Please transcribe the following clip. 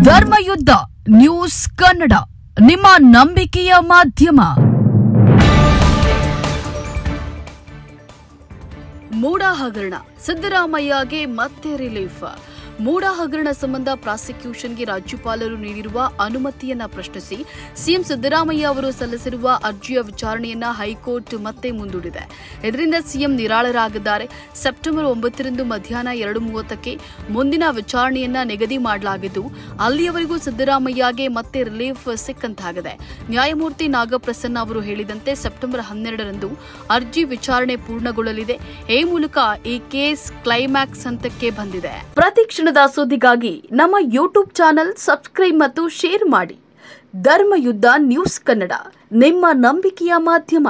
Dharmayuddha news Kannada, ನಿಮ್ಮ ನಂಬಿಕೆಯ ಮಾಧ್ಯಮ. ಮೂಡಾ ಹಗರಣ, ಸಿದ್ದರಾಮಯ್ಯಗೆ ಮತ್ತೆ ರಿಲೀಫ್. ಮೂಡಾ ಹಗರಣ ಸಂಬಂಧ ಪ್ರಾಸಿಕ್ಯೂಷನ್ಗೆ ರಾಜ್ಯಪಾಲರು ನೀಡಿರುವ ಅನುಮತಿಯನ್ನ ಪ್ರಶ್ನಿಸಿ ಸಿಎಂ ಸಿದ್ದರಾಮಯ್ಯ ಅವರು ಸಲ್ಲಿಸಿರುವ ಅರ್ಜಿಯ ವಿಚಾರಣೆಯನ್ನ ಹೈಕೋರ್ಟ್ ಮತ್ತೆ ಮುಂದೂಡಿದೆ. ಇದರಿಂದ ಸಿಎಂ ನಿರಾಳರಾಗಿದ್ದಾರೆ. ಸೆಪ್ಟೆಂಬರ್ 9ರಂದು ಮಧ್ಯಾಹ್ನ 2:30ಕ್ಕೆ ಮುಂದಿನ ವಿಚಾರಣೆಯನ್ನ ನಿಗದಿ ಮಾಡಲಾಗಿದ್ದು, ಅಲ್ಲಿಯವರೆಗೂ ಸಿದ್ದರಾಮಯ್ಯಗೆ ಮತ್ತೆ ರಿಲೀಫ್ ಸಿಕ್ಕಂತಾಗಿದೆ. ನ್ಯಾಯಮೂರ್ತಿ ನಾಗಪ್ರಸನ್ನ ಅವರು ಹೇಳಿದಂತೆ ಸೆಪ್ಟೆಂಬರ್ 12ರಂದು ಅರ್ಜಿ ವಿಚಾರಣೆ ಪೂರ್ಣಗೊಳ್ಳಲಿದೆ. ಈ ಮೂಲಕ ಈ ಕೇಸ್ ಕ್ಲೈಮ್ಯಾಕ್ಸ್ ಹಂತಕ್ಕೆ ಬಂದಿದೆ. ಪ್ರತಿ ಕ್ಷಣದ ಸುದ್ದಿಗಾಗಿ ನಮ್ಮ ಯೂಟ್ಯೂಬ್ ಚಾನೆಲ್ ಸಬ್ಸ್ಕ್ರೈಬ್ ಮತ್ತು ಶೇರ್ ಮಾಡಿ. ಧರ್ಮಯುದ್ಧ ನ್ಯೂಸ್ ಕನ್ನಡ, ನಿಮ್ಮ ನಂಬಿಕೆಯ ಮಾಧ್ಯಮ.